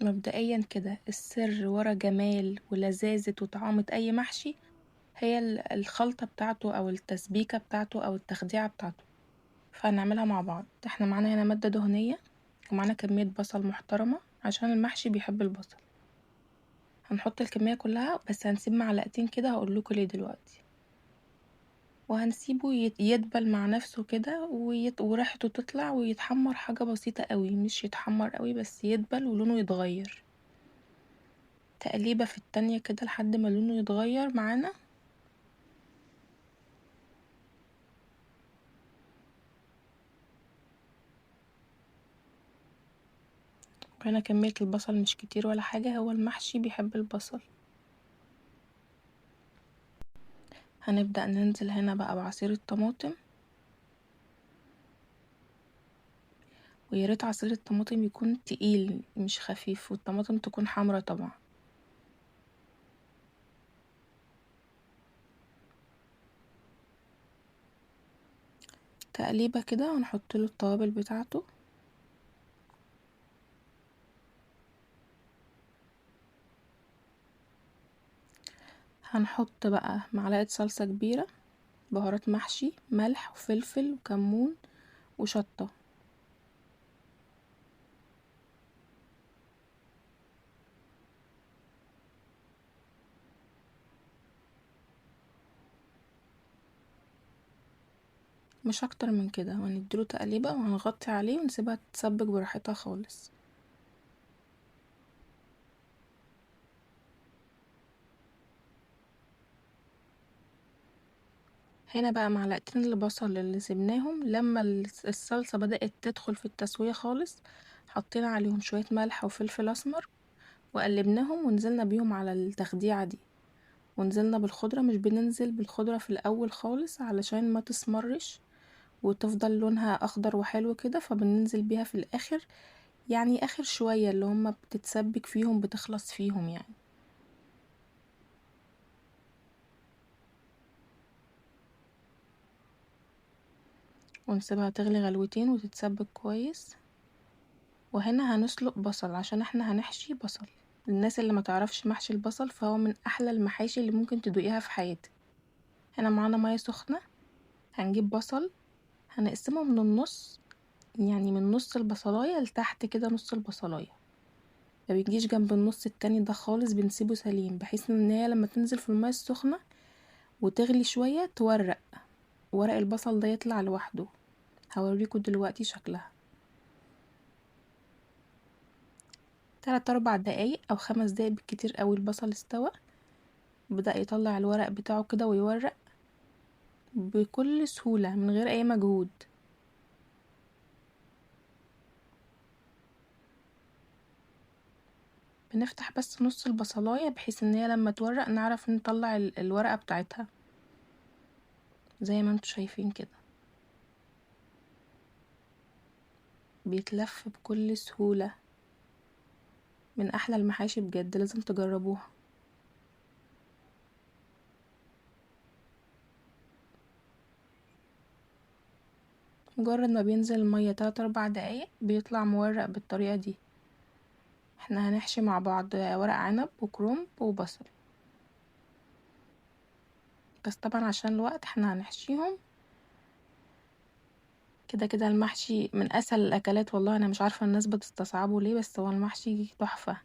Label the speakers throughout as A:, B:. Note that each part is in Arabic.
A: مبدئيا كده السر ورا جمال ولذاذة وطعامة أي محشي هي الخلطة بتاعته أو التسبيكة بتاعته أو التخديعة بتاعته. فهنعملها مع بعض. احنا معانا هنا مادة دهنية ومعانا كمية بصل محترمة عشان المحشي بيحب البصل. هنحط الكمية كلها بس هنسيب معلقتين كده هقولكوا ليه دلوقتي، وهنسيبه يدبل مع نفسه كده وريحته تطلع ويتحمر حاجة بسيطة قوي، مش يتحمر قوي بس يدبل ولونه يتغير تقليبة في التانية كده لحد ما لونه يتغير معانا. هنا كمية البصل مش كتير ولا حاجة، هو المحشي بيحب البصل. هنبدأ ننزل هنا بقى بعصير الطماطم، وياريت عصير الطماطم يكون تقيل مش خفيف، والطماطم تكون حمرا طبعا. تقليبة كده ونحطله التوابل بتاعته. هنحط بقى معلقة صلصة كبيرة، بهارات محشي، ملح وفلفل وكمون وشطة. مش اكتر من كده، ونديله تقليبة وهنغطي عليه ونسيبها تتسبك براحتها خالص. هنا بقى معلقتين البصل اللي سيبناهم لما الصلصة بدأت تدخل في التسوية خالص، حطينا عليهم شوية ملح وفلفل اسمر وقلبناهم ونزلنا بيهم على التخديعة دي، ونزلنا بالخضرة. مش بننزل بالخضرة في الأول خالص علشان ما تسمرش وتفضل لونها أخضر وحلو كده، فبننزل بيها في الآخر، يعني آخر شوية اللي هما بتتسبك فيهم بتخلص فيهم يعني. ونسيبها تغلي غلوتين وتتسبك كويس. وهنا هنسلق بصل عشان احنا هنحشي بصل. الناس اللي ما تعرفش محشي البصل فهو من أحلى المحاشي اللي ممكن تدوقيها في حياتك. هنا معانا مية سخنة، هنجيب بصل هنقسمه من النص، يعني من نص البصلاية لتحت كده، نص البصلاية ما بيجيش جنب النص التاني ده خالص، بنسيبه سليم بحيث ان هي لما تنزل في المية السخنة وتغلي شوية تورق، ورق البصل ده يطلع لوحده. هوريكم دلوقتي شكلها. 3 4 دقايق او 5 دقايق بالكتير قوي البصل استوى، بدأ يطلع الورق بتاعه كده ويورق بكل سهولة من غير اي مجهود. بنفتح بس نص البصلاية بحيث ان هي لما تورق نعرف نطلع الورقة بتاعتها زي ما انتوا شايفين كده، بيتلف بكل سهولة. من احلى المحاشي بجد، لازم تجربوها. مجرد ما بينزل المية 3 4 دقايق بيطلع مورق بالطريقة دي. احنا هنحشي مع بعض ورق عنب وكرنب وبصل، بس طبعا عشان الوقت احنا هنحشيهم كده كده. المحشي من اسهل الاكلات والله، انا مش عارفة الناس بتستصعبه ليه، بس هو المحشي تحفة.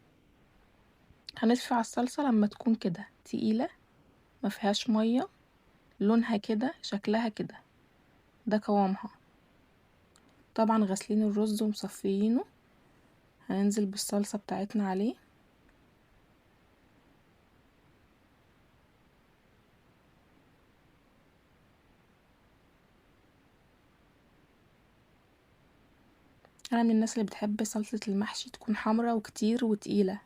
A: هنرفع الصلصة لما تكون كده تقيلة ما فيهاش مية، لونها كده شكلها كده، ده قوامها. طبعا غاسلين الرز ومصفيينه، هننزل بالصلصة بتاعتنا عليه. انا من الناس اللي بتحب صلصة المحشي تكون حمرا وكتير وتقيلة.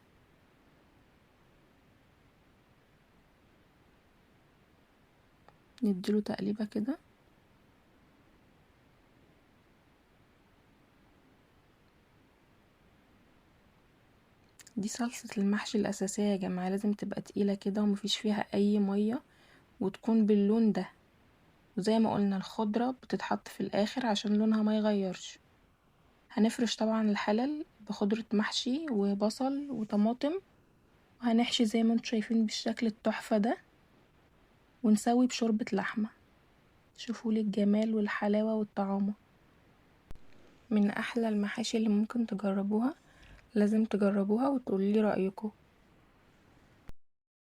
A: نديله تقليبة كده. دي صلصة المحشي الأساسية يا جماعة، لازم تبقى تقيلة كده ومفيش فيها أي مية، وتكون باللون ده. وزي ما قلنا الخضرة بتتحط في الآخر عشان لونها ما يغيرش. هنفرش طبعا الحلل بخضرة محشي وبصل وطماطم، وهنحشي زي ما انتوا شايفين بالشكل التحفة ده، ونسوي بشوربة لحمة. شوفولي الجمال والحلاوة والطعامة، من احلى المحاشي اللي ممكن تجربوها. لازم تجربوها وتقوليلي رأيكم.